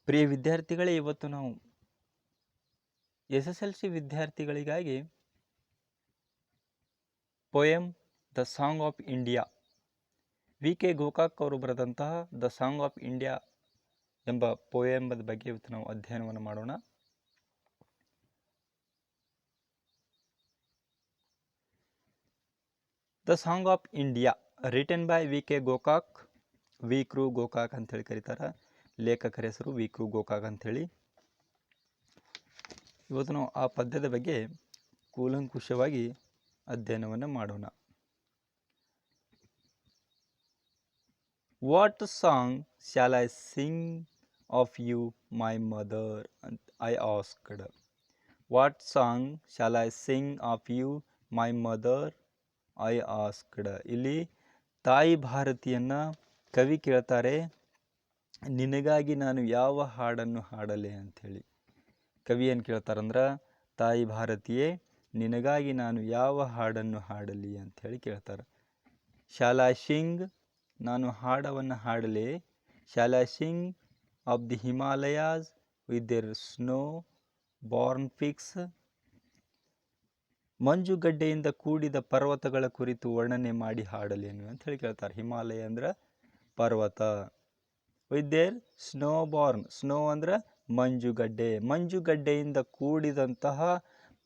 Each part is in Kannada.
ಪ್ರಿಯ ವಿದ್ಯಾರ್ಥಿಗಳೇ, ಇವತ್ತು ನಾವು SSLC ವಿದ್ಯಾರ್ಥಿಗಳಿಗಾಗಿ poem the song of India VK Gokak ಅವರು ಬರೆದಂತಹ ದ ಸಾಂಗ್ ಆಫ್ ಇಂಡಿಯಾ ಎಂಬ ಪೋಯಂಬದ ಬಗ್ಗೆ ಇವತ್ತು ನಾವು ಅಧ್ಯಯನವನ್ನು ಮಾಡೋಣ. The song of India written by VK Gokak, ವಿ ಕೃ ಗೋಕಾಕ್ ಅಂತೇಳಿ ಕರೀತಾರೆ. ಲೇಖಕರ ಹೆಸರು ವಿ ಕೃ ಗೋಕಾಕ್ ಅಂಥೇಳಿ. ಇವತ್ತು ನಾವು ಆ ಪದ್ಯದ ಬಗ್ಗೆ ಕೂಲಂಕುಷವಾಗಿ ಅಧ್ಯಯನವನ್ನು ಮಾಡೋಣ. What song shall I sing of you my mother ಅಂತ I asked. What song shall I sing of you my mother I asked. ಇಲ್ಲಿ ತಾಯಿ ಭಾರತಿಯನ್ನು ಕವಿ ಕೇಳ್ತಾರೆ, ನಿನಗಾಗಿ ನಾನು ಯಾವ ಹಾಡನ್ನು ಹಾಡಲೆ ಅಂಥೇಳಿ. ಕವಿ ಏನು ಕೇಳ್ತಾರಂದ್ರೆ, ತಾಯಿ ಭಾರತೀಯೇ ನಿನಗಾಗಿ ನಾನು ಯಾವ ಹಾಡನ್ನು ಹಾಡಲಿ ಅಂಥೇಳಿ ಕೇಳ್ತಾರೆ. ಶಾಲ್ ಐ ಸಿಂಗ್, ನಾನು ಹಾಡವನ್ನು ಹಾಡಲೆ. Shall I sing of the Himalayas with their snow born peaks. ಮಂಜುಗಡ್ಡೆಯಿಂದ ಕೂಡಿದ ಪರ್ವತಗಳ ಕುರಿತು ವರ್ಣನೆ ಮಾಡಿ ಹಾಡಲೇನು ಅಂತ ಹೇಳಿ ಕೇಳ್ತಾರೆ. ಹಿಮಾಲಯ ಅಂದ್ರೆ ಪರ್ವತ. With their snow Born, snow ಅಂದ್ರೆ ಮಂಜುಗಡ್ಡೆ, ಮಂಜುಗಡ್ಡೆಯಿಂದ ಕೂಡಿದಂತಹ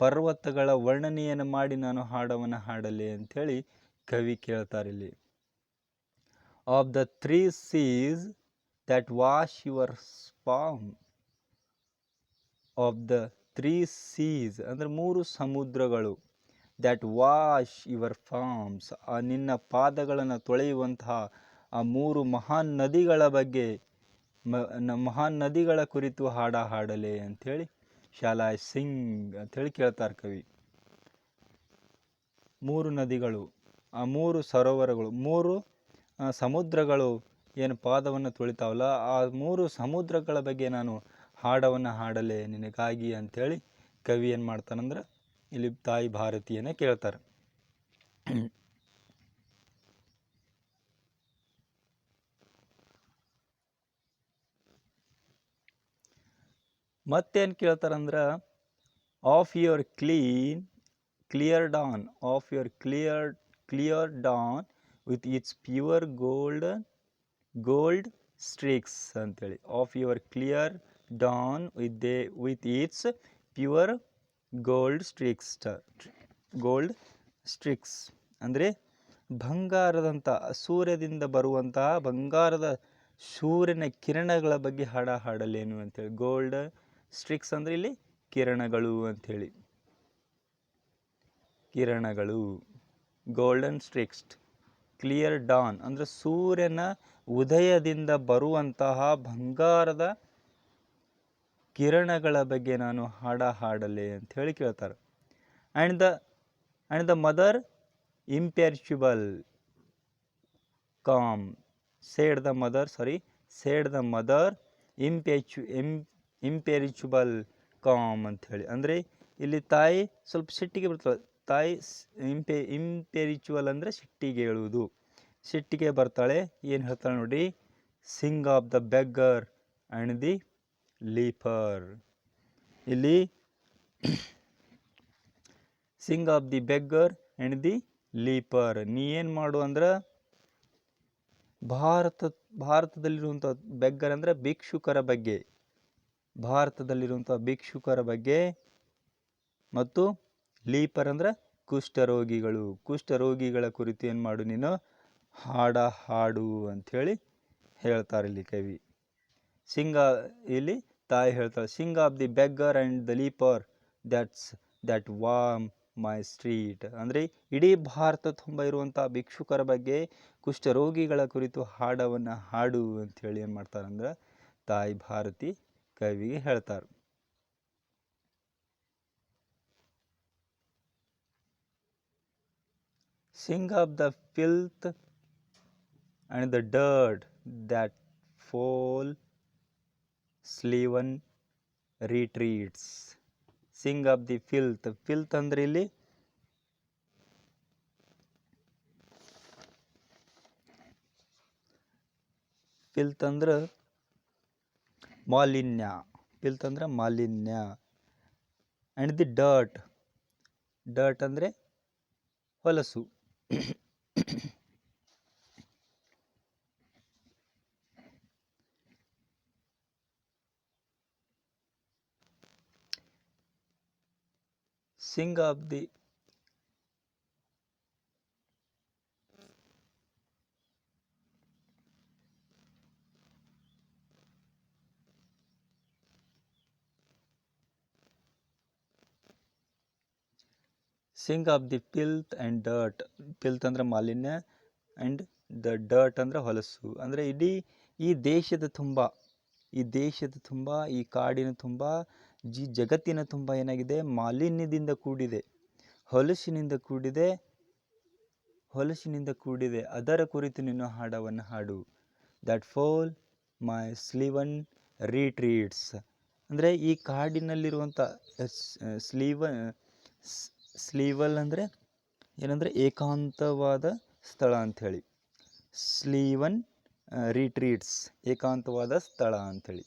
ಪರ್ವತಗಳ ವರ್ಣನೆಯನ್ನು ಮಾಡಿ ನಾನು ಹಾಡವನ್ನು ಹಾಡಲೆ ಅಂಥೇಳಿ ಕವಿ ಕೇಳ್ತಾರೆ ಇಲ್ಲಿ. Of the 3 seas that wash your palm. Of the 3 seas ಅಂದರೆ 3 ಸಮುದ್ರಗಳು. ದ್ಯಾಟ್ ವಾಶ್ ಯುವರ್ ಫಾರ್ಮ್ಸ್, ಆ ನಿನ್ನ ಪಾದಗಳನ್ನು ತೊಳೆಯುವಂತಹ ಆ 3 ಮಹಾನ್ ನದಿಗಳ ಬಗ್ಗೆ, ಮಹಾನ್ ನದಿಗಳ ಕುರಿತು ಹಾಡಲೆ ಅಂಥೇಳಿ ಶಾಲ್ ಐ ಸಿಂಗ್ ಅಂಥೇಳಿ ಕೇಳ್ತಾರೆ ಕವಿ. 3 ನದಿಗಳು, ಆ 3 ಸರೋವರಗಳು, 3 ಸಮುದ್ರಗಳು ಏನು ಪಾದವನ್ನು ತೊಳಿತಾವಲ್ಲ, ಆ 3 ಸಮುದ್ರಗಳ ಬಗ್ಗೆ ನಾನು ಹಾಡವನ್ನು ಹಾಡಲೆ ನಿನಗಾಗಿ ಅಂಥೇಳಿ ಕವಿ ಏನು ಮಾಡ್ತಾನಂದ್ರೆ ಇಲ್ಲಿ ತಾಯಿ ಭಾರತೀಯನೇ ಕೇಳ್ತಾರೆ. ಮತ್ತೇನು ಕೇಳ್ತಾರಂದ್ರೆ, of your clear dawn, of your clear dawn with its pure gold streaks ಅಂತೇಳಿ. Of your clear dawn with its pure gold streaks ಅಂದರೆ ಬಂಗಾರದಂಥ, ಸೂರ್ಯದಿಂದ ಬರುವಂತಹ ಬಂಗಾರದ ಸೂರ್ಯನ ಕಿರಣಗಳ ಬಗ್ಗೆ ಹಾಡಲೇನು ಅಂತೇಳಿ. ಗೋಲ್ಡ್ ಸ್ಟ್ರಿಕ್ಸ್ ಅಂದರೆ ಇಲ್ಲಿ ಕಿರಣಗಳು ಅಂಥೇಳಿ, ಕಿರಣಗಳು, ಗೋಲ್ಡನ್ ಸ್ಟ್ರಿಕ್ಸ್. ಕ್ಲಿಯರ್ ಡಾನ್ ಅಂದರೆ ಸೂರ್ಯನ ಉದಯದಿಂದ ಬರುವಂತಹ ಬಂಗಾರದ ಕಿರಣಗಳ ಬಗ್ಗೆ ನಾನು ಹಾಡಲೆ ಅಂಥೇಳಿ ಕೇಳ್ತಾರೆ. And the mother imperishable calm, said the mother imperishable calm ಅಂಥೇಳಿ. ಅಂದರೆ ಇಲ್ಲಿ ತಾಯಿ ಸ್ವಲ್ಪ ಸಿಟ್ಟಿಗೆ ಬರ್ತಾಳೆ. ತಾಯಿ ಇಂಪೆರಿಚುವಲ್ ಅಂದರೆ ಸಿಟ್ಟಿಗೆ ಹೇಳುವುದು, ಸಿಟ್ಟಿಗೆ ಬರ್ತಾಳೆ. ಏನು ಹೇಳ್ತಾಳೆ ನೋಡಿ, sing of the beggar and the leper. ಇಲ್ಲಿ sing of the beggar and the leper, ನೀ ಏನು ಮಾಡು ಅಂದ್ರೆ ಭಾರತದಲ್ಲಿರುವಂಥ ಬೆಗ್ಗರ್ ಅಂದರೆ ಭಿಕ್ಷುಕರ ಬಗ್ಗೆ, ಭಾರತದಲ್ಲಿರುವಂಥ ಭಿಕ್ಷುಕರ ಬಗ್ಗೆ, ಮತ್ತು ಲೀಪರ್ ಅಂದರೆ ಕುಷ್ಠರೋಗಿಗಳ ಕುರಿತು ಏನು ಮಾಡು ನೀನು ಹಾಡು ಅಂಥೇಳಿ ಹೇಳ್ತಾರೆ ಇಲ್ಲಿ ಕವಿ. ಇಲ್ಲಿ ತಾಯಿ ಹೇಳ್ತಾಳೆ, sing of the beggar and the leper that warm my street. ಅಂದರೆ ಇಡೀ ಭಾರತ ತುಂಬ ಇರುವಂಥ ಭಿಕ್ಷುಕರ ಬಗ್ಗೆ, ಕುಷ್ಠರೋಗಿಗಳ ಕುರಿತು ಹಾಡವನ್ನು ಹಾಡು ಅಂಥೇಳಿ ಏನು ಮಾಡ್ತಾರೆ ಅಂದ್ರೆ ತಾಯಿ ಭಾರತಿ ಕವಿಗೆ ಹೇಳ್ತಾರೆ. Sing of the filth and the dirt that fall Sleven retreats. Sing of the filth. Filth ಅಂದ್ರೆ ಇಲ್ಲಿ ಫಿಲ್ತ್ ಅಂದ್ರೆ ಮಾಲಿನ್ಯ. ಪಿಲ್ತ್ ಅಂದ್ರೆ ಮಾಲಿನ್ಯ. And the dirt. ಡರ್ಟ್ ಅಂದರೆ ಹೊಲಸು. Sing of the sing of the filth and dirt. Filth ಅಂದರೆ ಮಾಲಿನ್ಯ ಆ್ಯಂಡ್ ದ ಡರ್ಟ್ ಅಂದರೆ ಹೊಲಸು. ಅಂದರೆ ಇಡೀ ಈ ದೇಶದ ತುಂಬ ಈ ಕಾಡಿನ ತುಂಬ ಜಗತ್ತಿನ ತುಂಬ ಏನಾಗಿದೆ, ಮಾಲಿನ್ಯದಿಂದ ಕೂಡಿದೆ, ಹೊಲಸಿನಿಂದ ಕೂಡಿದೆ. ಅದರ ಕುರಿತು ನೀನು ಹಾಡವನ್ನು ಹಾಡು. That fall my Steven ರಿಟ್ರೀಟ್ಸ್. ಅಂದರೆ ಈ ಕಾಡಿನಲ್ಲಿರುವಂಥ ಸ್ಲೀವಲ್ ಅಂದರೆ ಏನಂದರೆ ಏಕಾಂತವಾದ ಸ್ಥಳ ಅಂಥೇಳಿ. ಸ್ಲೀವನ್ ರಿಟ್ರೀಟ್ಸ್ ಏಕಾಂತವಾದ ಸ್ಥಳ ಅಂಥೇಳಿ.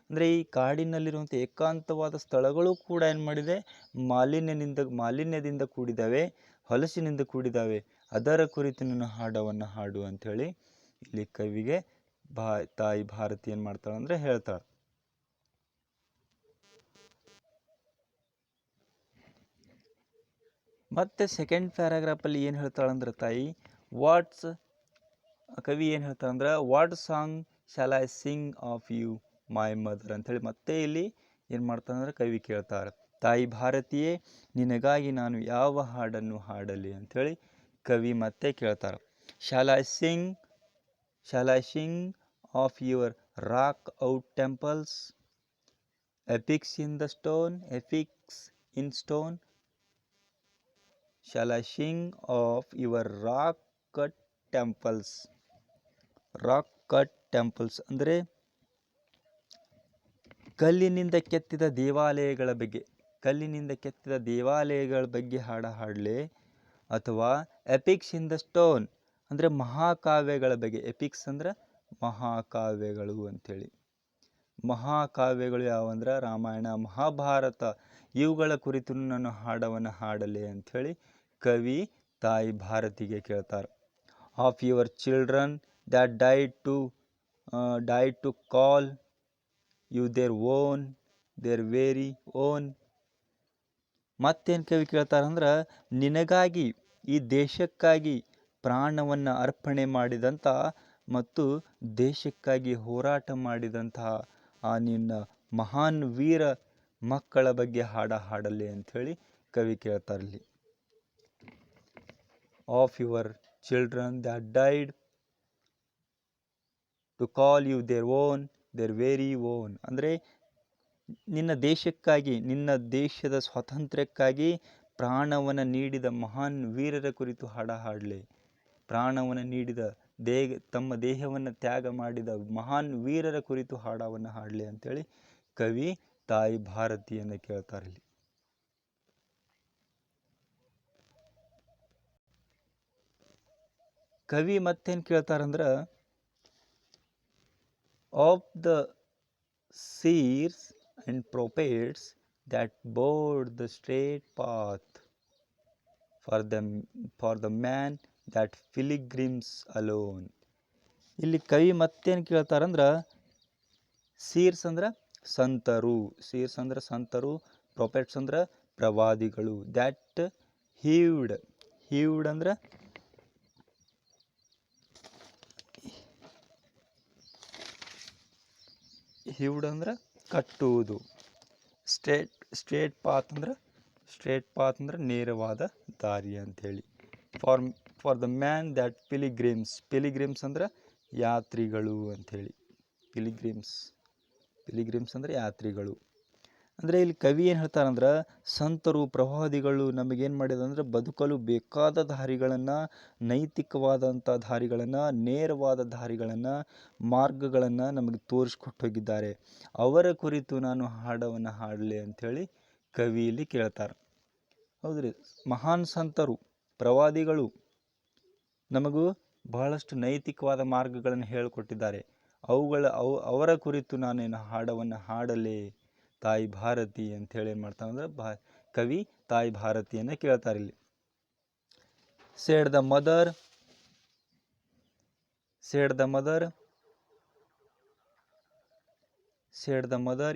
ಅಂದರೆ ಈ ಕಾಡಿನಲ್ಲಿರುವಂಥ ಏಕಾಂತವಾದ ಸ್ಥಳಗಳು ಕೂಡ ಏನು ಮಾಡಿದೆ, ಮಾಲಿನ್ಯದಿಂದ ಕೂಡಿದ್ದಾವೆ, ಹೊಲಸಿನಿಂದ ಕೂಡಿದ್ದಾವೆ. ಅದರ ಕುರಿತು ನೀನು ಹಾಡವನ್ನು ಹಾಡು ಅಂಥೇಳಿ ಇಲ್ಲಿ ಕವಿಗೆ ತಾಯಿ ಭಾರತಿ ಏನು ಮಾಡ್ತಾಳೆ ಅಂದರೆ ಹೇಳ್ತಾಳೆ. ಮತ್ತೆ ಸೆಕೆಂಡ್ ಪ್ಯಾರಾಗ್ರಾಫಲ್ಲಿ ಏನು ಹೇಳ್ತಾಳಂದ್ರೆ ತಾಯಿ ಕವಿ ಏನು ಹೇಳ್ತಾಳಂದ್ರೆ what song shall I sing of you my mother ಅಂಥೇಳಿ ಮತ್ತೆ ಇಲ್ಲಿ ಏನು ಮಾಡ್ತಾಳಂದ್ರೆ ಕವಿ ಕೇಳ್ತಾರೆ, ತಾಯಿ ಭಾರತಿಯೇ ನಿನಗಾಗಿ ನಾನು ಯಾವ ಹಾಡನ್ನು ಹಾಡಲಿ ಅಂಥೇಳಿ ಕವಿ ಮತ್ತೆ ಕೇಳ್ತಾರೆ. Shawl I sing of your rock out temples, epics in stone. Shall I sing of your rock cut temples ಅಂದರೆ ಕಲ್ಲಿನಿಂದ ಕೆತ್ತಿದ ದೇವಾಲಯಗಳ ಬಗ್ಗೆ ಹಾಡಲೇ, ಅಥವಾ ಎಪಿಕ್ಸ್ ಇನ್ ದ ಸ್ಟೋನ್ ಅಂದರೆ ಮಹಾಕಾವ್ಯಗಳ ಬಗ್ಗೆ. ಎಪಿಕ್ಸ್ ಅಂದ್ರೆ ಮಹಾಕಾವ್ಯಗಳು ಅಂಥೇಳಿ. ಮಹಾಕಾವ್ಯಗಳು ಯಾವಂದ್ರೆ ರಾಮಾಯಣ, ಮಹಾಭಾರತ, ಇವುಗಳ ಕುರಿತು ನಾನು ಹಾಡವನ್ನು ಹಾಡಲೆ ಅಂಥೇಳಿ ಕವಿ ತಾಯಿ ಭಾರತಿಗೆ ಕೇಳ್ತಾರೆ. Of your children that died to call you their very own. ಮತ್ತೇನು ಕವಿ ಕೇಳ್ತಾರಂದ್ರೆ, ನಿನಗಾಗಿ, ಈ ದೇಶಕ್ಕಾಗಿ ಪ್ರಾಣವನ್ನು ಅರ್ಪಣೆ ಮಾಡಿದಂಥ ಮತ್ತು ದೇಶಕ್ಕಾಗಿ ಹೋರಾಟ ಮಾಡಿದಂತಹ ಆ ನಿನ್ನ ಮಹಾನ್ ವೀರ ಮಕ್ಕಳ ಬಗ್ಗೆ ಹಾಡಲಿ ಅಂಥೇಳಿ ಕವಿ ಕೇಳ್ತಾರಲ್ಲಿ. Of your children that died to call you their very own. ಅಂದರೆ ನಿನ್ನ ದೇಶಕ್ಕಾಗಿ, ನಿನ್ನ ದೇಶದ ಸ್ವಾತಂತ್ರ್ಯಕ್ಕಾಗಿ ಪ್ರಾಣವನ್ನು ನೀಡಿದ ಮಹಾನ್ ವೀರರ ಕುರಿತು ಹಾಡಲಿ. ಪ್ರಾಣವನ್ನು ನೀಡಿದ ತಮ್ಮ ದೇಹವನ್ನು ತ್ಯಾಗ ಮಾಡಿದ ಮಹಾನ್ ವೀರರ ಕುರಿತು ಹಾಡವನ್ನು ಹಾಡಲಿ ಅಂಥೇಳಿ ಕವಿ ತಾಯಿ ಭಾರತಿಯನ್ನು ಕೇಳ್ತಾರೆ ಇಲ್ಲಿ. ಕವಿ ಮತ್ತೇನು ಕೇಳ್ತಾರಂದ್ರೆ, of the seers and prophets that bored the straight path for the man that pilgrims alone. ಇಲ್ಲಿ ಕವಿ ಮತ್ತೇನು ಕೇಳ್ತಾರಂದ್ರೆ, ಸೀರ್ಸ್ ಅಂದ್ರೆ ಸಂತರು, ಪ್ರೊಪೆಟ್ಸ್ ಅಂದ್ರೆ ಪ್ರವಾದಿಗಳು, ದ್ಯಾಟ್ ಹೀವ್ಡ್ ಅಂದ್ರೆ ಕಟ್ಟುವುದು, ಸ್ಟ್ರೇಟ್ ಪಾತ್ ಅಂದ್ರೆ ನೇರವಾದ ದಾರಿ ಅಂಥೇಳಿ. ಫಾರ್ ದ ಮ್ಯಾನ್ ದ್ಯಾಟ್ ಪಿಲಿಗ್ರಿಮ್ಸ್ ಅಂದ್ರೆ ಯಾತ್ರಿಗಳು ಅಂಥೇಳಿ. ಪಿಲಿಗ್ರಿಮ್ಸ್ ಅಂದರೆ ಯಾತ್ರಿಗಳು. ಅಂದರೆ ಇಲ್ಲಿ ಕವಿ ಏನು ಹೇಳ್ತಾರಂದ್ರೆ, ಸಂತರು, ಪ್ರವಾದಿಗಳು ನಮಗೇನು ಮಾಡಿದಂದ್ರೆ ಬದುಕಲು ಬೇಕಾದ ದಾರಿಗಳನ್ನು, ನೈತಿಕವಾದಂಥ ದಾರಿಗಳನ್ನು, ನೇರವಾದ ದಾರಿಗಳನ್ನು, ಮಾರ್ಗಗಳನ್ನು ನಮಗೆ ತೋರಿಸ್ಕೊಟ್ಟು ಹೋಗಿದ್ದಾರೆ. ಅವರ ಕುರಿತು ನಾನು ಹಾಡವನ್ನು ಹಾಡಲಿ ಅಂಥೇಳಿ ಕವಿಯಲ್ಲಿ ಕೇಳ್ತಾರೆ. ಹೌದ್ರಿ, ಮಹಾನ್ ಸಂತರು, ಪ್ರವಾದಿಗಳು ನಮಗೂ ಬಹಳಷ್ಟು ನೈತಿಕವಾದ ಮಾರ್ಗಗಳನ್ನು ಹೇಳಿಕೊಟ್ಟಿದ್ದಾರೆ. ಅವರ ಕುರಿತು ನಾನೇನು ಹಾಡವನ್ನು ಹಾಡಲೇ ತಾಯಿ ಭಾರತಿ ಅಂಥೇಳಿ ಏನು ಮಾಡ್ತಾನಂದ್ರೆ ಕವಿ ತಾಯಿ ಭಾರತಿಯನ್ನು ಕೇಳ್ತಾರೆ ಇಲ್ಲಿ. said the mother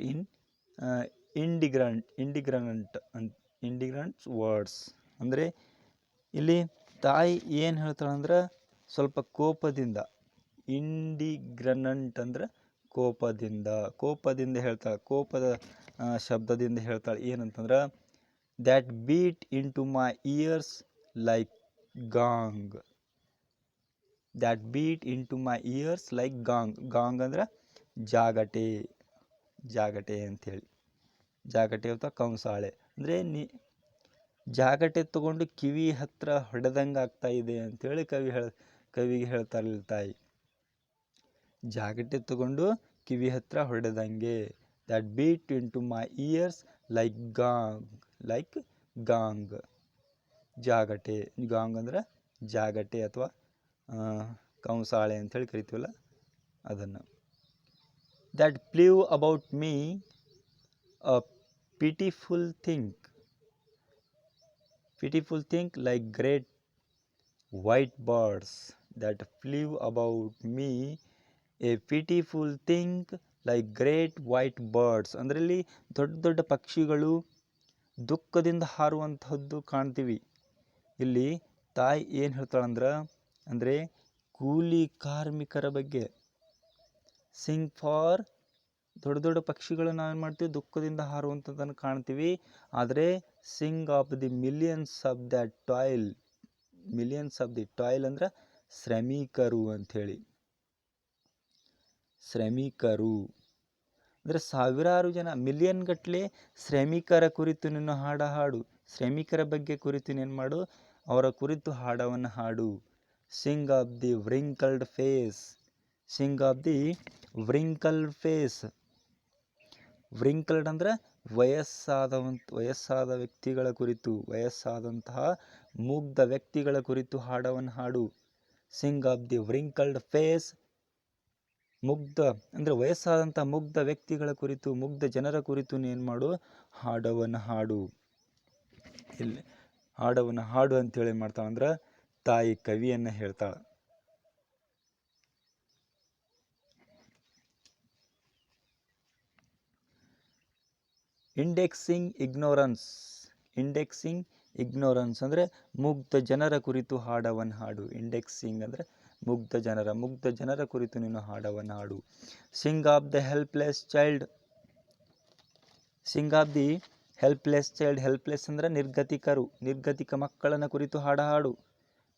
in indignant words. ಅಂದರೆ ಇಲ್ಲಿ ತಾಯಿ ಏನು ಹೇಳ್ತಾಳಂದ್ರೆ ಸ್ವಲ್ಪ ಕೋಪದಿಂದ, ಇಂಡಿಗ್ರನಂಟ್ ಅಂದ್ರೆ ಕೋಪದಿಂದ ಹೇಳ್ತಾಳೆ, ಕೋಪದ ಶಬ್ದದಿಂದ ಹೇಳ್ತಾಳೆ. ಏನಂತಂದ್ರೆ that beat into my ears like gong. That beat into my ears like gong. Gong ಅಂದ್ರೆ ಜಾಗಟೆ ಅಂಥೇಳಿ, ಜಾಗಟೆ ಅಥವಾ ಕಂಸಾಳೆ. ಅಂದರೆ ಜಾಗಟೆ ತಗೊಂಡು ಕಿವಿ ಹತ್ರ ಹೊಡೆದಂಗೆ ಆಗ್ತಾ ಇದೆ ಅಂಥೇಳಿ ಕವಿಗೆ ಹೇಳ್ತಾರೆ ತಾಯಿ. ಜಾಗಟೆ ತಗೊಂಡು ಕಿವಿ ಹತ್ರ ಹೊಡೆದಂಗೆ. That beat into my ears like gong. ಜಾಗಟೆ, ಗಾಂಗ್ ಅಂದ್ರೆ ಜಾಗಟೆ ಅಥವಾ ಕಂಸಾಳೆ ಅಂಥೇಳಿ ಕರಿತೀವಲ್ಲ ಅದನ್ನು. That flew about me a pitiful thing like great white birds. That flew about me a pitiful thing like great white birds. ಅಂದ್ರೆ ಇಲ್ಲಿ ದೊಡ್ಡ ದೊಡ್ಡ ಪಕ್ಷಿಗಳು ದುಃಖದಿಂದ ಹಾರುವಂತಹದ್ದು ಕಾಣ್ತೀವಿ. ಇಲ್ಲಿ ತಾಯಿ ಏನು ಹೇಳ್ತಾಳಂದ್ರೆ, ಅಂದರೆ ಕೂಲಿ ಕಾರ್ಮಿಕರ ಬಗ್ಗೆ, ಸಿಂಗ್ ಫಾರ್ ದೊಡ್ಡ ದೊಡ್ಡ ಪಕ್ಷಿಗಳು ನಾವೇನು ಮಾಡ್ತೀವಿ, ದುಃಖದಿಂದ ಹಾರುವಂಥದ್ದನ್ನು ಕಾಣ್ತೀವಿ. ಆದರೆ Singh of the millions of the toil ಅಂದ್ರೆ ಶ್ರಮಿಕರು ಅಂಥೇಳಿ. ಶ್ರಮಿಕರು ಅಂದರೆ ಸಾವಿರಾರು ಜನ, ಮಿಲಿಯನ್ ಗಟ್ಟಲೆ ಶ್ರಮಿಕರ ಕುರಿತು ನೀನು ಹಾಡು. ಶ್ರಮಿಕರ ಬಗ್ಗೆ ಕುರಿತು ಏನು ಮಾಡು, ಅವರ ಕುರಿತು ಹಾಡವನ್ನು ಹಾಡು. Sing of the wrinkled face. Wrinkled ಅಂದ್ರೆ ವಯಸ್ಸಾದ ವ್ಯಕ್ತಿಗಳ ಕುರಿತು, ವಯಸ್ಸಾದಂತಹ ಮುಗ್ಧ ವ್ಯಕ್ತಿಗಳ ಕುರಿತು ಹಾಡವನ್ನು ಹಾಡು. Sing of the wrinkled face. ಮುಗ್ಧ ಅಂದರೆ ವಯಸ್ಸಾದಂತಹ ಮುಗ್ಧ ವ್ಯಕ್ತಿಗಳ ಕುರಿತು, ಮುಗ್ಧ ಜನರ ಕುರಿತು ಏನು ಮಾಡು, ಹಾಡವನ್ನು ಹಾಡು. ಇಲ್ಲಿ ಹಾಡವನ್ನು ಹಾಡು ಅಂತೇಳಿ ಏನು ಮಾಡ್ತಾಳಂದ್ರೆ ತಾಯಿ ಕವಿಯನ್ನು ಹೇಳ್ತಾಳೆ. ಇಂಡೆಕ್ಸಿಂಗ್ ಇಗ್ನೋರೆನ್ಸ್ ಅಂದರೆ ಮುಗ್ಧ ಜನರ ಕುರಿತು ಹಾಡವನ್ನು ಹಾಡು. ಇಂಡೆಕ್ಸಿಂಗ್ ಅಂದರೆ ಮುಗ್ಧ ಜನರ ಕುರಿತು ನೀನು ಹಾಡವನ್ನು ಹಾಡು. Sing of the helpless child. Helpless ಅಂದರೆ ನಿರ್ಗತಿಕ ಮಕ್ಕಳನ್ನ ಕುರಿತು ಹಾಡು.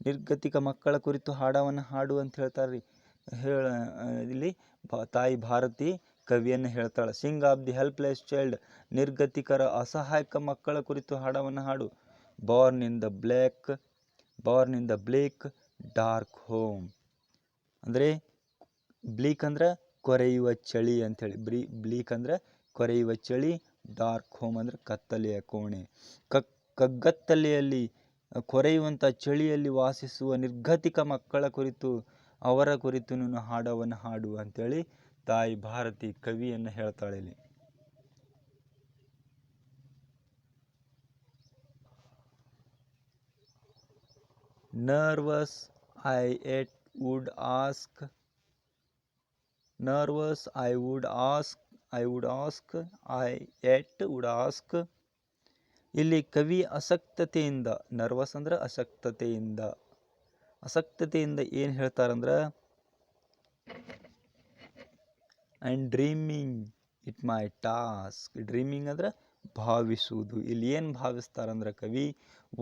ನಿರ್ಗತಿಕ ಮಕ್ಕಳ ಕುರಿತು ಹಾಡವನ್ನು ಹಾಡು ಅಂತ ಹೇಳ್ತಾರೆ. ಇಲ್ಲಿ ತಾಯಿ ಭಾರತಿ ಕವಿಯನ್ನು ಹೇಳ್ತಾಳೆ. Sing of the helpless child, ನಿರ್ಗತಿಕರ ಅಸಹಾಯಕ ಮಕ್ಕಳ ಕುರಿತು ಹಾಡವನ್ನು ಹಾಡು. Born in the bleak dark home. ಅಂದರೆ ಬ್ಲೀಕ್ ಅಂದ್ರೆ ಕೊರೆಯುವ ಚಳಿ ಅಂಥೇಳಿ. ಬ್ಲೀಕ್ ಅಂದ್ರೆ ಕೊರೆಯುವ ಚಳಿ, ಡಾರ್ಕ್ ಹೋಮ್ ಅಂದ್ರೆ ಕತ್ತಲೆಯ ಕೋಣೆ. ಕಗ್ಗತ್ತಲೆಯಲ್ಲಿ ಕೊರೆಯುವಂಥ ಚಳಿಯಲ್ಲಿ ವಾಸಿಸುವ ನಿರ್ಗತಿಕ ಮಕ್ಕಳ ಕುರಿತು, ಅವರ ಕುರಿತು ನೀನು ಹಾಡವನ್ನು ಹಾಡು ಅಂಥೇಳಿ ತಾಯಿ ಭಾರತಿ ಕವಿಯನ್ನು ಹೇಳ್ತಾಳೆ ಇಲ್ಲಿ. Nervous I yet would ask. ಇಲ್ಲಿ ಕವಿ ಅಸಕ್ತತೆಯಿಂದ, ನರ್ವಸ್ ಅಂದ್ರೆ ಅಸಕ್ತತೆಯಿಂದ ಏನು ಹೇಳ್ತಾರಂದ್ರೆ, and dreaming it my task. Dreaming ಅಂದ್ರೆ ಭಾವಿಸುವುದು. ಇಲ್ಲಿ ಏನು ಭಾವಿಸ್ತಾರಂದ್ರೆ ಕವಿ,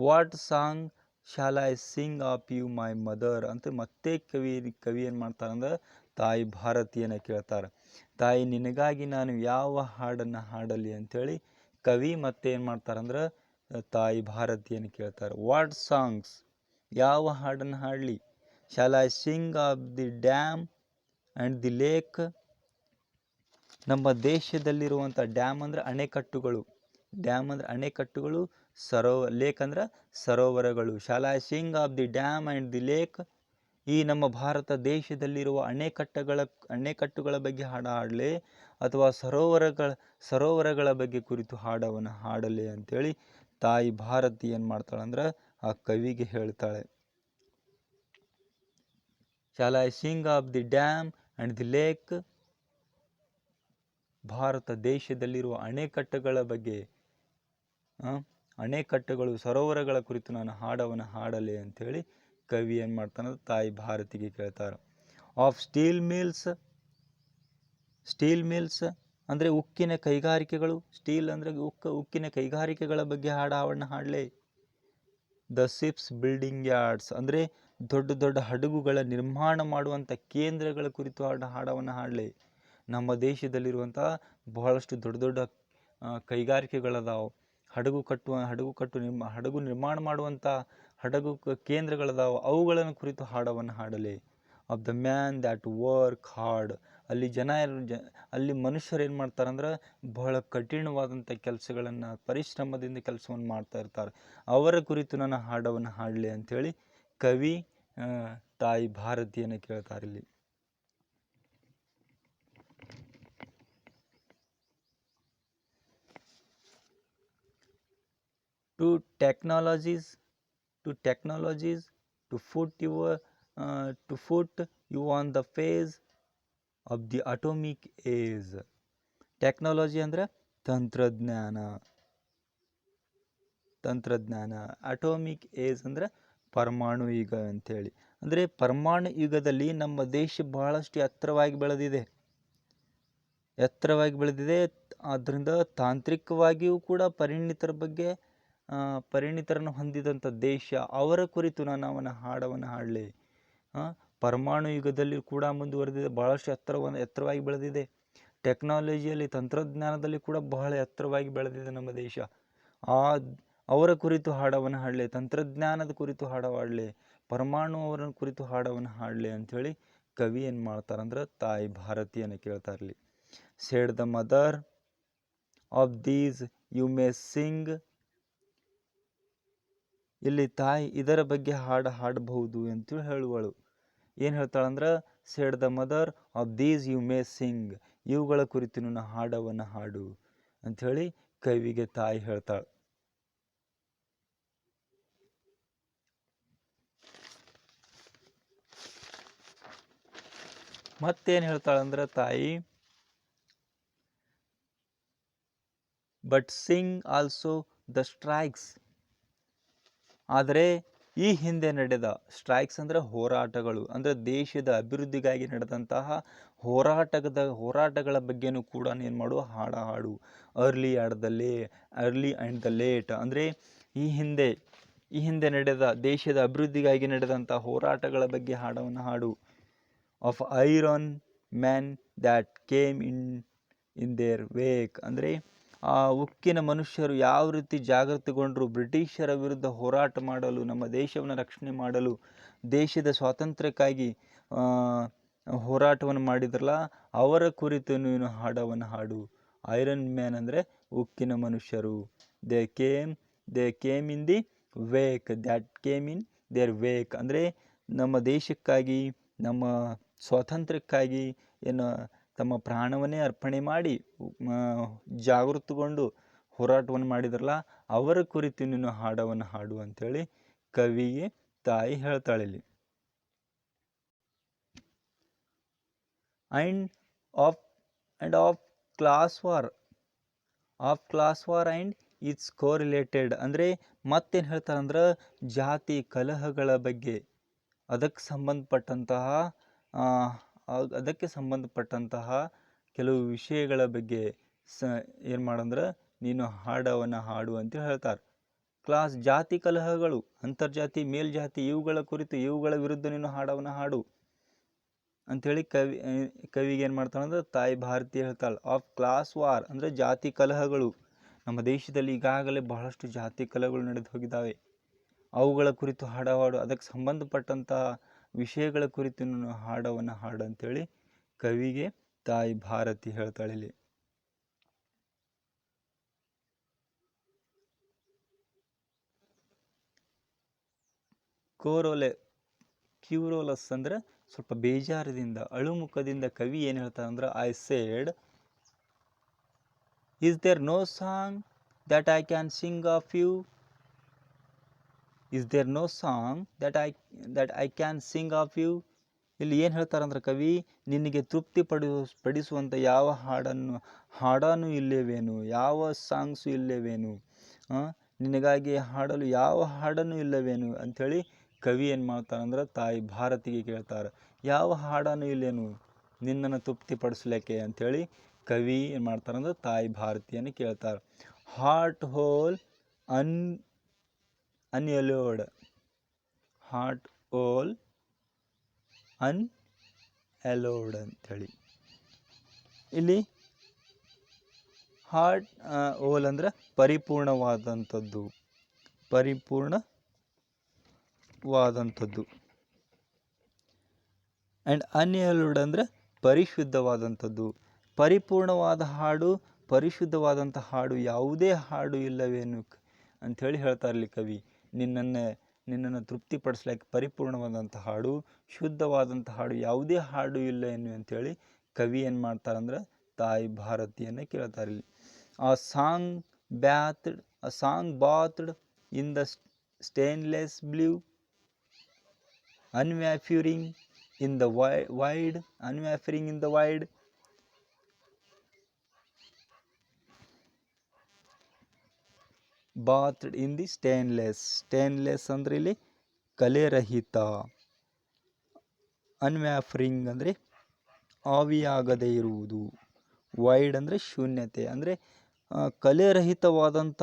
what song shall I sing of you my mother ಅಂತ ಮತ್ತೆ ಕವಿ ಏನು ಮಾಡ್ತಾರಂದ್ರೆ ತಾಯಿ ಭಾರತಿಯನ್ನು ಕೇಳ್ತಾರೆ. ತಾಯಿ ನಿನಗಾಗಿ ನಾನು ಯಾವ ಹಾಡನ್ನು ಹಾಡಲಿ ಅಂಥೇಳಿ ಕವಿ ಮತ್ತೆ ಏನು ಮಾಡ್ತಾರಂದ್ರೆ ತಾಯಿ ಭಾರತಿಯನ್ನು ಕೇಳ್ತಾರೆ. ವಾಟ್ ಸಾಂಗ್ಸ್, ಯಾವ ಹಾಡನ್ನು ಹಾಡಲಿ. Shall I sing of the dam and the lake. ನಮ್ಮ ದೇಶದಲ್ಲಿರುವಂಥ ಡ್ಯಾಮ್ ಅಂದರೆ ಅಣೆಕಟ್ಟುಗಳು, ಲೇಕ್ ಅಂದ್ರೆ ಸರೋವರಗಳು. Shall I sing of the dam and the lake. ಈ ನಮ್ಮ ಭಾರತ ದೇಶದಲ್ಲಿರುವ ಅಣೆಕಟ್ಟುಗಳ ಬಗ್ಗೆ ಹಾಡಲೇ ಅಥವಾ ಸರೋವರಗಳ ಬಗ್ಗೆ ಕುರಿತು ಹಾಡವನ್ನು ಹಾಡಲಿ ಅಂತೇಳಿ ತಾಯಿ ಭಾರತಿ ಏನು ಮಾಡ್ತಾಳೆ ಅಂದ್ರೆ ಆ ಕವಿಗೆ ಹೇಳ್ತಾಳೆ. Shawl I sing of the dam and the lake. Bharat ದೇಶದಲ್ಲಿರುವ ಅಣೆಕಟ್ಟುಗಳ ಬಗ್ಗೆ, ಅಣೆಕಟ್ಟುಗಳು ಸರೋವರಗಳ ಕುರಿತು ನಾನು ಹಾಡವನ್ನು ಹಾಡಲಿ ಅಂಥೇಳಿ ಕವಿ ಏನು ಮಾಡ್ತಾನೆ ತಾಯಿ ಭಾರತಿಗೆ ಕೇಳ್ತಾರೆ. ಆಫ್ ಸ್ಟೀಲ್ ಮಿಲ್ಸ್ ಅಂದರೆ ಉಕ್ಕಿನ ಕೈಗಾರಿಕೆಗಳು. ಸ್ಟೀಲ್ ಅಂದರೆ ಉಕ್ಕಿನ ಕೈಗಾರಿಕೆಗಳ ಬಗ್ಗೆ ಹಾಡವನ್ನು ಹಾಡಲಿ. ದ ಶಿಪ್ಸ್ ಬಿಲ್ಡಿಂಗ್ ಯಾರ್ಡ್ಸ್ ಅಂದರೆ ದೊಡ್ಡ ದೊಡ್ಡ ಹಡಗುಗಳ ನಿರ್ಮಾಣ ಮಾಡುವಂಥ ಕೇಂದ್ರಗಳ ಕುರಿತು ಹಾಡವನ್ನು ಹಾಡಲಿ. ನಮ್ಮ ದೇಶದಲ್ಲಿರುವಂಥ ಬಹಳಷ್ಟು ದೊಡ್ಡ ದೊಡ್ಡ ಕೈಗಾರಿಕೆಗಳದಾವು. ಹಡಗು ನಿರ್ಮಾಣ ಮಾಡುವಂಥ ಕೇಂದ್ರಗಳದಾವು. ಅವುಗಳನ್ನು ಕುರಿತು ಹಾಡವನ್ನು ಹಾಡಲಿ. Of the man that work hard. ಅಲ್ಲಿ ಮನುಷ್ಯರು ಏನು ಮಾಡ್ತಾರಂದ್ರೆ ಬಹಳ ಕಠಿಣವಾದಂಥ ಕೆಲಸಗಳನ್ನು, ಪರಿಶ್ರಮದಿಂದ ಕೆಲಸವನ್ನು ಮಾಡ್ತಾ ಇರ್ತಾರೆ. ಅವರ ಕುರಿತು ನಾನು ಹಾಡವನ್ನು ಹಾಡಲಿ ಅಂಥೇಳಿ ಕವಿ ತಾಯಿ ಭಾರತಿಯನ್ನು ಕೇಳ್ತಾರೆ ಇಲ್ಲಿ. To technologies to put you on the phase of the atomic age. Technology ಅಂದರೆ ತಂತ್ರಜ್ಞಾನ. ಅಟೋಮಿಕ್ ಏಜ್ ಅಂದರೆ ಪರಮಾಣು ಯುಗ ಅಂಥೇಳಿ. ಅಂದರೆ ಪರಮಾಣು ಯುಗದಲ್ಲಿ ನಮ್ಮ ದೇಶ ಬಹಳಷ್ಟು ಎತ್ತರವಾಗಿ ಬೆಳೆದಿದೆ. ಆದ್ದರಿಂದ ತಾಂತ್ರಿಕವಾಗಿಯೂ ಕೂಡ ಪರಿಣಿತರನ್ನು ಹೊಂದಿದಂಥ ದೇಶ. ಅವರ ಕುರಿತು ನಾನು ಹಾಡವನ್ನು ಹಾಡಲಿ. ಪರಮಾಣು ಯುಗದಲ್ಲಿ ಕೂಡ ಮುಂದುವರೆದಿದೆ, ಬಹಳಷ್ಟು ಎತ್ತರವಾಗಿ ಬೆಳೆದಿದೆ. ಟೆಕ್ನಾಲಜಿಯಲ್ಲಿ, ತಂತ್ರಜ್ಞಾನದಲ್ಲಿ ಕೂಡ ಬಹಳ ಎತ್ತರವಾಗಿ ಬೆಳೆದಿದೆ ನಮ್ಮ ದೇಶ. ಅವರ ಕುರಿತು ಹಾಡವನ್ನು ಹಾಡಲಿ, ತಂತ್ರಜ್ಞಾನದ ಕುರಿತು ಹಾಡವಾಡಲಿ, ಪರಮಾಣು ಅವರ ಕುರಿತು ಹಾಡವನ್ನು ಹಾಡಲಿ ಅಂಥೇಳಿ ಕವಿ ಏನು ಮಾಡ್ತಾರಂದ್ರೆ ತಾಯಿ ಭಾರತಿಯನ್ನು ಕೇಳ್ತಾ ಇರಲಿ. Said the mother of these you may sing. ಇಲ್ಲಿ ತಾಯಿ ಇದರ ಬಗ್ಗೆ ಹಾಡಬಹುದು ಅಂತೇಳಿ ಹೇಳುವಳು. ಏನು ಹೇಳ್ತಾಳಂದ್ರೆ said the mother of these you may sing. ಇವುಗಳ ಕುರಿತು ನನ್ನ ಹಾಡವನ್ನು ಹಾಡು ಅಂಥೇಳಿ ಕವಿಗೆ ತಾಯಿ ಹೇಳ್ತಾಳೆ. ಮತ್ತೇನು ಹೇಳ್ತಾಳಂದ್ರೆ ತಾಯಿ, but Singh also the strikes. ಆದರೆ ಈ ಹಿಂದೆ ನಡೆದ ಸ್ಟ್ರೈಕ್ಸ್ ಅಂದರೆ ಹೋರಾಟಗಳು, ಅಂದರೆ ದೇಶದ ಅಭಿವೃದ್ಧಿಗಾಗಿ ನಡೆದಂತಹ ಹೋರಾಟಗಳ ಬಗ್ಗೆನೂ ಕೂಡ ಏನು ಮಾಡು ಹಾಡು. ಅರ್ಲಿ ಆ್ಯಂಡ್ ದ ಲೇಟ್ ಅಂದರೆ ಈ ಹಿಂದೆ ನಡೆದ ದೇಶದ ಅಭಿವೃದ್ಧಿಗಾಗಿ ನಡೆದಂಥ ಹೋರಾಟಗಳ ಬಗ್ಗೆ ಹಾಡವನ್ನು ಹಾಡು. Of iron man that came in their wake. ಅಂದರೆ ಆ ಉಕ್ಕಿನ ಮನುಷ್ಯರು ಯಾವ ರೀತಿ ಜಾಗೃತಿಗೊಂಡರು, ಬ್ರಿಟಿಷರ ವಿರುದ್ಧ ಹೋರಾಟ ಮಾಡಲು, ನಮ್ಮ ದೇಶವನ್ನು ರಕ್ಷಣೆ ಮಾಡಲು, ದೇಶದ ಸ್ವಾತಂತ್ರ್ಯಕ್ಕಾಗಿ ಹೋರಾಟವನ್ನು ಮಾಡಿದ್ರಲ್ಲ, ಅವರ ಕುರಿತು ನೀನು ಹಾಡವನ್ನು ಹಾಡು. ಐರನ್ ಮ್ಯಾನ್ ಅಂದರೆ ಉಕ್ಕಿನ ಮನುಷ್ಯರು. They came in the wake, that came in their wake. ಅಂದರೆ ನಮ್ಮ ದೇಶಕ್ಕಾಗಿ, ನಮ್ಮ ಸ್ವಾತಂತ್ರ್ಯಕ್ಕಾಗಿ ತಮ್ಮ ಪ್ರಾಣವನ್ನೇ ಅರ್ಪಣೆ ಮಾಡಿ ಜಾಗೃತಗೊಂಡು ಹೋರಾಟವನ್ನು ಮಾಡಿದ್ರಲ್ಲ, ಅವರ ಕುರಿತು ನೀನು ಹಾಡವನ್ನು ಹಾಡು ಅಂಥೇಳಿ ಕವಿಗೆ ತಾಯಿ ಹೇಳ್ತಾಳಿಲ್ಲಿ. Of class war and its correlated. ಅಂದರೆ ಮತ್ತೇನು ಹೇಳ್ತಾರಂದ್ರೆ ಜಾತಿ ಕಲಹಗಳ ಬಗ್ಗೆ, ಅದಕ್ಕೆ ಸಂಬಂಧಪಟ್ಟಂತಹ ಕೆಲವು ವಿಷಯಗಳ ಬಗ್ಗೆ ಏನು ಮಾಡಂದ್ರೆ ನೀನು ಹಾಡವನ್ನು ಹಾಡು ಅಂತ ಹೇಳ್ತಾರೆ. ಜಾತಿ ಕಲಹಗಳು, ಅಂತರ್ಜಾತಿ ಮೇಲ್ಜಾತಿ, ಇವುಗಳ ವಿರುದ್ಧ ನೀನು ಹಾಡವನ್ನು ಹಾಡು ಅಂಥೇಳಿ ಕವಿಗೆ ಏನು ಮಾಡ್ತಾಳಂದ್ರೆ ತಾಯಿ ಭಾರತಿ ಹೇಳ್ತಾಳೆ. ಆಫ್ ಕ್ಲಾಸ್ ವಾರ್ ಅಂದರೆ ಜಾತಿ ಕಲಹಗಳು. ನಮ್ಮ ದೇಶದಲ್ಲಿ ಈಗಾಗಲೇ ಬಹಳಷ್ಟು ಜಾತಿ ಕಲಹಗಳು ನಡೆದು ಹೋಗಿದ್ದಾವೆ. ಅವುಗಳ ಕುರಿತು ಹಾಡು, ಅದಕ್ಕೆ ಸಂಬಂಧಪಟ್ಟಂತಹ ವಿಷಯಗಳ ಕುರಿತು ನೀನು ಹಾಡವನ್ನು ಹಾಡು ಅಂಥೇಳಿ ಕವಿಗೆ ತಾಯಿ ಭಾರತಿ ಹೇಳ್ತಾಳೆ ಇಲ್ಲಿ. ಕ್ಯೂರೋಲಸ್ ಅಂದ್ರೆ ಸ್ವಲ್ಪ ಬೇಜಾರದಿಂದ ಅಳುಮುಖದಿಂದ ಕವಿ ಏನು ಹೇಳ್ತಾರೆ ಅಂದ್ರೆ I said is there no song that I can sing of you is there no song that I can sing of you. ಇಲ್ಲಿ ಏನು ಹೇಳ್ತಾರಂದ್ರೆ ಕವಿ, ನಿನಗೆ ತೃಪ್ತಿ ಪಡಿಸುವಂಥ ಯಾವ ಹಾಡನ್ನು ಇಲ್ಲವೇನು, ಯಾವ ಸಾಂಗ್ಸು ಇಲ್ಲವೇನು, ನಿನಗಾಗಿ ಹಾಡಲು ಯಾವ ಹಾಡನ್ನು ಇಲ್ಲವೇನು ಅಂಥೇಳಿ ಕವಿ ಏನು ಮಾಡ್ತಾರಂದ್ರೆ ತಾಯಿ ಭಾರತಿಗೆ ಕೇಳ್ತಾರೆ. ಯಾವ ಹಾಡನ್ನು ಇಲ್ಲೇನು ನಿನ್ನನ್ನು ತೃಪ್ತಿಪಡಿಸ್ಲಿಕ್ಕೆ ಅಂಥೇಳಿ ಕವಿ ಏನು ಮಾಡ್ತಾರಂದ್ರೆ ತಾಯಿ ಭಾರತಿಯನ್ನು ಕೇಳ್ತಾರೆ. ಹಾರ್ಟ್ ಹೋಲ್ ಅನ್ಯಲೋಡ್, ಹಾರ್ಟ್ ಹೋಲ್ ಅನ್ಅಲೋಡ್ ಅಂಥೇಳಿ. ಇಲ್ಲಿ ಹಾರ್ಟ್ ಹೋಲ್ ಅಂದರೆ ಪರಿಪೂರ್ಣವಾದಂಥದ್ದು, ಆ್ಯಂಡ್ ಅನ್ಅಲೋಡ್ ಅಂದರೆ ಪರಿಶುದ್ಧವಾದಂಥದ್ದು. ಪರಿಪೂರ್ಣವಾದ ಹಾಡು, ಪರಿಶುದ್ಧವಾದಂಥ ಹಾಡು ಯಾವುದೇ ಹಾಡು ಇಲ್ಲವೇನು ಅಂಥೇಳಿ ಹೇಳ್ತಾರೆ ಇಲ್ಲಿ ಕವಿ. ನಿನ್ನನ್ನು ತೃಪ್ತಿಪಡಿಸ್ಲಿಕ್ಕೆ ಪರಿಪೂರ್ಣವಾದಂಥ ಹಾಡು, ಶುದ್ಧವಾದಂಥ ಹಾಡು ಯಾವುದೇ ಹಾಡು ಇಲ್ಲ ಏನು ಅಂಥೇಳಿ ಕವಿ ಏನು ಮಾಡ್ತಾರಂದ್ರೆ ತಾಯಿ ಭಾರತಿಯನ್ನು ಕೇಳ್ತಾರೆ ಇಲ್ಲಿ. ಆ song bathed in the stainless blue unwavering in the wide bathed in the stainless ಅಂದರೆ ಇಲ್ಲಿ ಕಲೆರಹಿತ, ಅನ್ವ್ಯಾಫರಿಂಗ್ ಅಂದರೆ ಆವಿಯಾಗದೇ ಇರುವುದು, ವೈಡ್ ಅಂದರೆ ಶೂನ್ಯತೆ, ಅಂದರೆ ಕಲೆರಹಿತವಾದಂಥ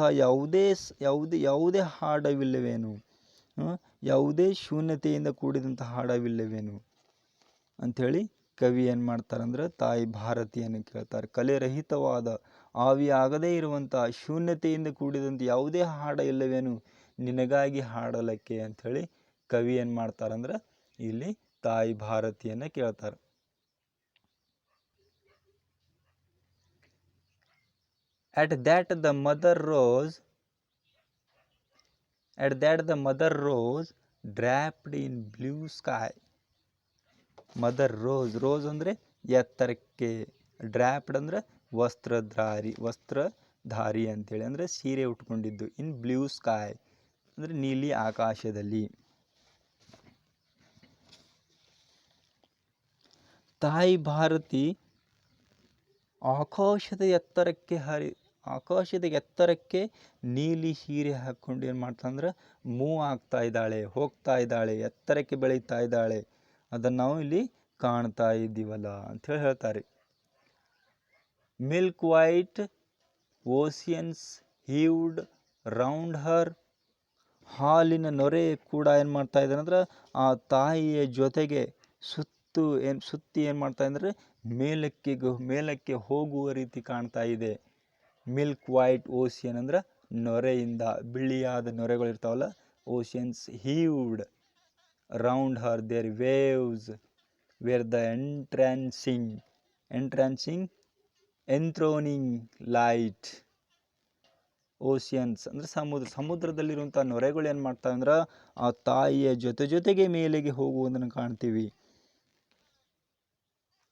ಯಾವುದೇ ಹಾಡವಿಲ್ಲವೇನು, ಯಾವುದೇ ಶೂನ್ಯತೆಯಿಂದ ಕೂಡಿದಂಥ ಹಾಡವಿಲ್ಲವೇನು ಅಂಥೇಳಿ ಕವಿ ಏನು ಮಾಡ್ತಾರಂದ್ರೆ ತಾಯಿ ಭಾರತಿಯನ್ನು ಕೇಳ್ತಾರೆ. ಕಲೆರಹಿತವಾದ, ಆವಿಯಾಗದೇ ಇರುವಂಥ, ಶೂನ್ಯತೆಯಿಂದ ಕೂಡಿದಂಥ ಯಾವುದೇ ಹಾಡ ಇಲ್ಲವೇನು ನಿನಗಾಗಿ ಹಾಡಲಕ್ಕೆ ಅಂಥೇಳಿ ಕವಿ ಏನು ಮಾಡ್ತಾರಂದ್ರೆ ಇಲ್ಲಿ ತಾಯಿ ಭಾರತಿಯನ್ನು ಕೇಳ್ತಾರೆ. At that the mother rose draped in blue sky. Mother rose ಅಂದರೆ ಎತ್ತರಕ್ಕೆ, ಡ್ರಾಪ್ಡ್ ಅಂದರೆ ವಸ್ತ್ರಧಾರಿ ಅಂತೇಳಿ, ಅಂದರೆ ಸೀರೆ ಉಟ್ಕೊಂಡಿದ್ದು. ಇನ್ ಬ್ಲೂ ಸ್ಕೈ ಅಂದರೆ ನೀಲಿ ಆಕಾಶದಲ್ಲಿ. ತಾಯಿ ಭಾರತಿ ಆಕಾಶದ ಎತ್ತರಕ್ಕೆ ನೀಲಿ ಸೀರೆ ಹಾಕ್ಕೊಂಡು ಏನು ಮಾಡ್ತಾಂದ್ರೆ ಮೂವ್ ಆಗ್ತಾ ಇದ್ದಾಳೆ, ಹೋಗ್ತಾ ಇದ್ದಾಳೆ, ಎತ್ತರಕ್ಕೆ ಬೆಳೀತಾ ಇದ್ದಾಳೆ. ಅದನ್ನು ನಾವು ಇಲ್ಲಿ ಕಾಣ್ತಾ ಇದ್ದೀವಲ್ಲ ಅಂಥೇಳಿ ಹೇಳ್ತಾರೆ. Milk white oceans heaved round ಹರ್. ಹಾಲಿನ ನೊರೆ ಕೂಡ ಏನು ಮಾಡ್ತಾ ಇದ್ದಾರೆ ಅಂದ್ರೆ ಆ ತಾಯಿಯ ಜೊತೆಗೆ ಸುತ್ತಿ ಏನು ಮಾಡ್ತಾ ಅಂದರೆ ಮೇಲಕ್ಕೆ ಹೋಗುವ ರೀತಿ ಕಾಣ್ತಾ ಇದೆ. ಮಿಲ್ಕ್ ವೈಟ್ ಓಷಿಯನ್ ಅಂದ್ರೆ ನೊರೆಯಿಂದ, ಬಿಳಿಯಾದ ನೊರೆಗಳು ಇರ್ತಾವಲ್ಲ, oceans heaved round her their waves where the enthroning light. Oceans ಅಂದರೆ ಸಮುದ್ರದಲ್ಲಿರುವಂಥ ನೊರೆಗಳು ಏನು ಮಾಡ್ತಾವೆ ಅಂದ್ರೆ ಆ ತಾಯಿಯ ಜೊತೆಗೆ ಮೇಲೆಗೆ ಹೋಗುವುದನ್ನು ಕಾಣ್ತೀವಿ.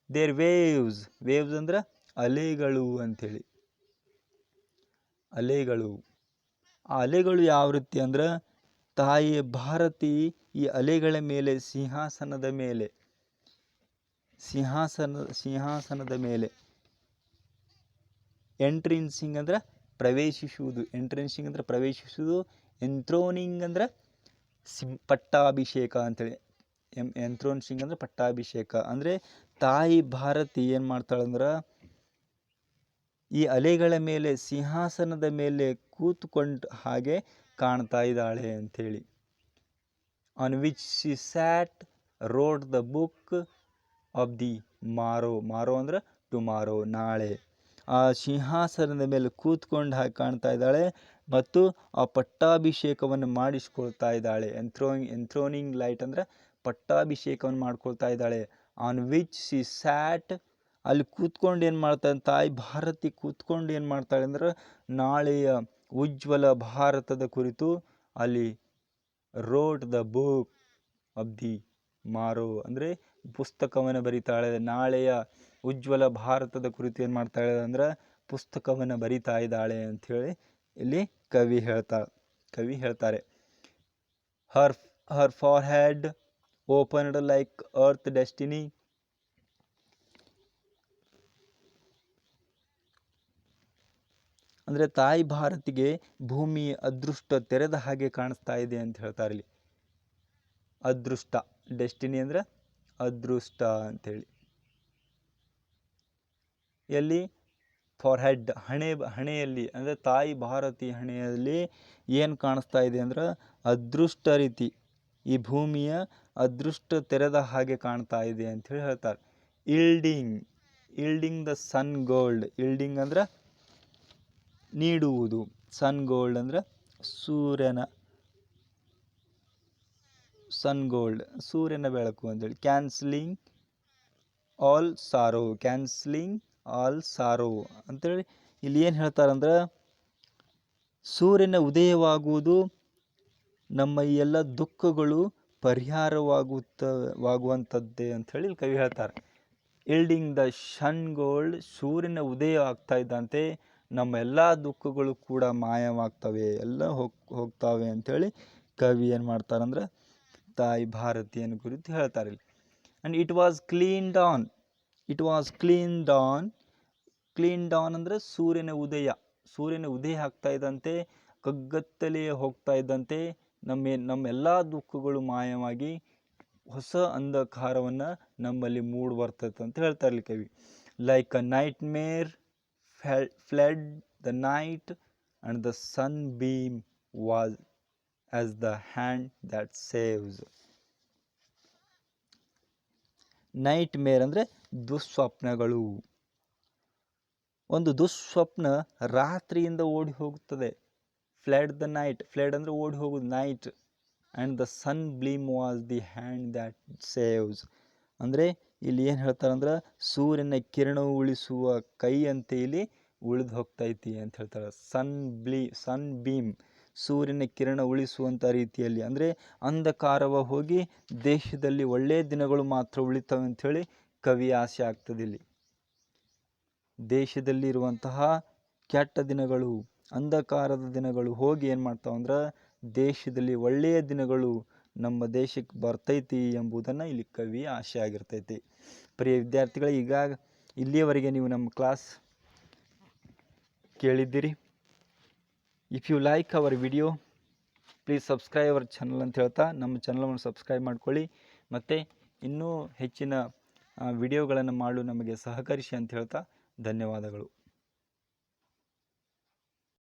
ದೇರ್ ವೇವ್ಸ್ ಅಂದ್ರೆ ಅಲೆಗಳು ಅಂಥೇಳಿ. ಅಲೆಗಳು, ಆ ಅಲೆಗಳು ಯಾವ ರೀತಿ ಅಂದ್ರೆ ತಾಯಿಯ ಭಾರತಿ ಈ ಅಲೆಗಳ ಮೇಲೆ ಸಿಂಹಾಸನದ ಮೇಲೆ ಎಂಟ್ರೆನ್ಸಿಂಗ್ ಅಂದ್ರೆ ಪ್ರವೇಶಿಸುವುದು, ಎಂಥ್ರೋನಿಂಗ್ ಅಂದ್ರೆ ಪಟ್ಟಾಭಿಷೇಕ ಅಂತೇಳಿ. ಎಂಥ್ರೋನ್ಸಿಂಗ್ ಅಂದ್ರೆ ಪಟ್ಟಾಭಿಷೇಕ. ಅಂದರೆ ತಾಯಿ ಭಾರತಿ ಏನು ಮಾಡ್ತಾಳಂದ್ರೆ ಈ ಅಲೆಗಳ ಮೇಲೆ ಸಿಂಹಾಸನದ ಮೇಲೆ ಕೂತ್ಕೊಂಡು ಹಾಗೆ ಕಾಣ್ತಾ ಇದ್ದಾಳೆ ಅಂಥೇಳಿ. On which she sat road the book of the ಮಾರೋ ಅಂದ್ರೆ ಟುಮಾರೋ, ನಾಳೆ. ಆ ಸಿಂಹಾಸನದ ಮೇಲೆ ಕೂತ್ಕೊಂಡು ಹಾಗೆ ಕಾಣ್ತಾ ಇದ್ದಾಳೆ ಮತ್ತು ಆ ಪಟ್ಟಾಭಿಷೇಕವನ್ನು ಮಾಡಿಸ್ಕೊಳ್ತಾ ಇದ್ದಾಳೆ. ಎಂಥ್ರೋನಿಂಗ್ ಲೈಟ್ ಅಂದರೆ ಪಟ್ಟಾಭಿಷೇಕವನ್ನು ಮಾಡ್ಕೊಳ್ತಾ ಇದ್ದಾಳೆ. ಆನ್ ವಿಚ್ ಶಿ ಸ್ಯಾಟ್, ಅಲ್ಲಿ ಕೂತ್ಕೊಂಡು ಏನು ಮಾಡ್ತಾಳೆ ತಾಯಿ ಭಾರತಿ, ಕೂತ್ಕೊಂಡು ಏನು ಮಾಡ್ತಾಳೆ ಅಂದ್ರೆ ನಾಳೆಯ ಉಜ್ವಲ ಭಾರತದ ಕುರಿತು ಅಲ್ಲಿ road the book of the ಮಾರೋ ಅಂದರೆ ಪುಸ್ತಕವನ್ನು ಬರಿತಾಳೆ. ನಾಳೆಯ ಉಜ್ವಲ ಭಾರತದ ಕುರಿತು ಏನು ಮಾಡ್ತಾಳೆ ಅಂದ್ರೆ ಪುಸ್ತಕವನ್ನು ಬರಿತಾ ಇದ್ದಾಳೆ ಅಂಥೇಳಿ ಇಲ್ಲಿ ಕವಿ ಹೇಳ್ತಾರೆ. ಹರ್ for head opened like earth destiny. ಅಂದರೆ ತಾಯಿ ಭಾರತಿಗೆ ಭೂಮಿ ಅದೃಷ್ಟ ತೆರೆದ ಹಾಗೆ ಕಾಣಿಸ್ತಾ ಇದೆ ಅಂತ ಹೇಳ್ತಾರೆ ಇಲ್ಲಿ. ಅದೃಷ್ಟ, ಡೆಸ್ಟಿನಿ ಅಂದರೆ ಅದೃಷ್ಟ ಅಂಥೇಳಿ. ಎಲ್ಲಿ? ಫಾರ್ ಹೆಡ್, ಹಣೆಯಲ್ಲಿ ಅಂದರೆ ತಾಯಿ ಭಾರತಿ ಹಣೆಯಲ್ಲಿ ಏನು ಕಾಣಿಸ್ತಾ ಇದೆ ಅಂದ್ರೆ ಅದೃಷ್ಟ ರೀತಿ, ಈ ಭೂಮಿಯ ಅದೃಷ್ಟ ತೆರೆದ ಹಾಗೆ ಕಾಣ್ತಾ ಇದೆ ಅಂಥೇಳಿ ಹೇಳ್ತಾರೆ. Yielding the sun gold. Yielding ಅಂದ್ರೆ ನೀಡುವುದು, ಸನ್ ಗೋಲ್ಡ್ ಅಂದ್ರೆ ಸೂರ್ಯನ ಬೆಳಕು ಅಂತೇಳಿ. ಕ್ಯಾನ್ಸಲಿಂಗ್ ಆಲ್ ಸಾರೋ ಅಂತೇಳಿ ಇಲ್ಲಿ ಏನು ಹೇಳ್ತಾರಂದ್ರೆ ಸೂರ್ಯನ ಉದಯವಾಗುವುದು ನಮ್ಮ ಈ ಎಲ್ಲ ದುಃಖಗಳು ಪರಿಹಾರವಾಗುವಂಥದ್ದೇ ಅಂಥೇಳಿ ಇಲ್ಲಿ ಕವಿ ಹೇಳ್ತಾರೆ. ಈಲ್ಡಿಂಗ್ ದ ಸನ್ ಗೋಲ್ಡ್, ಸೂರ್ಯನ ಉದಯ ಆಗ್ತಾ ಇದ್ದಂತೆ ನಮ್ಮ ಎಲ್ಲ ದುಃಖಗಳು ಕೂಡ ಮಾಯವಾಗ್ತವೆ, ಎಲ್ಲ ಹೋಗ್ತವೆ ಅಂಥೇಳಿ ಕವಿ ಏನು ಮಾಡ್ತಾರಂದ್ರೆ ತಾಯಿ ಭಾರತಿಯನ್ನು ಕುರಿತು ಹೇಳ್ತಾರೆ ಇಲ್ಲಿ. And it was clean Don ಅಂದರೆ ಸೂರ್ಯನ ಉದಯ ಆಗ್ತಾ ಇದ್ದಂತೆ, ಕಗ್ಗತ್ತಲೆಯ ಹೋಗ್ತಾ ಇದ್ದಂತೆ ನಮ್ಮ ಎಲ್ಲ ದುಃಖಗಳು ಮಾಯವಾಗಿ ಹೊಸ ಅಂಧಕಾರವನ್ನು ನಮ್ಮಲ್ಲಿ ಮೂಡಿ ಬರ್ತೈತೆ ಅಂತ ಹೇಳ್ತಾರೆ ಇಲ್ಲಿ ಕವಿ. Like a nightmare fled the night and the sunbeam was as the hand that saves. Nightmare ಅಂದರೆ ದುಸ್ವಪ್ನಗಳು. ಒಂದು ದುಸ್ವಪ್ನ ರಾತ್ರಿಯಿಂದ ಓಡಿ ಹೋಗುತ್ತದೆ. ಫ್ಲೆಡ್ ದ ನೈಟ್, ಫ್ಲೆಡ್ ಅಂದರೆ ಓಡಿ ಹೋಗುದು, night. And the sunbeam was the hand that saves. ಅಂದರೆ ಇಲ್ಲಿ ಏನು ಹೇಳ್ತಾರಂದ್ರೆ ಸೂರ್ಯನ ಕಿರಣವು ಉಳಿಸುವ ಕೈ ಅಂತ ಇಲ್ಲಿ ಉಳಿದು ಹೋಗ್ತೈತಿ ಅಂತ ಹೇಳ್ತಾರೆ. ಸನ್ ಬೀಮ್, ಸೂರ್ಯನ ಕಿರಣ ಉಳಿಸುವಂಥ ರೀತಿಯಲ್ಲಿ, ಅಂದರೆ ಅಂಧಕಾರವ ಹೋಗಿ ದೇಶದಲ್ಲಿ ಒಳ್ಳೆಯ ದಿನಗಳು ಮಾತ್ರ ಉಳಿತವೆ ಅಂಥೇಳಿ ಕವಿ ಆಸೆ ಆಗ್ತದೆ ಇಲ್ಲಿ. ದೇಶದಲ್ಲಿ ಇರುವಂತಹ ಕೆಟ್ಟ ದಿನಗಳು, ಅಂಧಕಾರದ ದಿನಗಳು ಹೋಗಿ ಏನು ಮಾಡ್ತಾವಂದ್ರೆ ದೇಶದಲ್ಲಿ ಒಳ್ಳೆಯ ದಿನಗಳು ನಮ್ಮ ದೇಶಕ್ಕೆ ಬರ್ತೈತಿ ಎಂಬುದನ್ನು ಇಲ್ಲಿ ಕವಿ ಆಸೆ ಆಗಿರ್ತೈತಿ. ಪ್ರಿಯ ವಿದ್ಯಾರ್ಥಿಗಳೇ, ಇಲ್ಲಿಯವರೆಗೆ ನೀವು ನಮ್ಮ ಕ್ಲಾಸ್ ಕೇಳಿದ್ದೀರಿ. If you like our video please subscribe our channel ಅಂತ ಹೇಳ್ತಾ ನಮ್ಮ ಚಾನಲನ್ನು ಸಬ್ಸ್ಕ್ರೈಬ್ ಮಾಡ್ಕೊಳ್ಳಿ. ಮತ್ತು ಇನ್ನೂ ಹೆಚ್ಚಿನ ವಿಡಿಯೋಗಳನ್ನು ಮಾಡಲು ನಮಗೆ ಸಹಕರಿಸಿ ಅಂತ ಹೇಳ್ತಾ ಧನ್ಯವಾದಗಳು.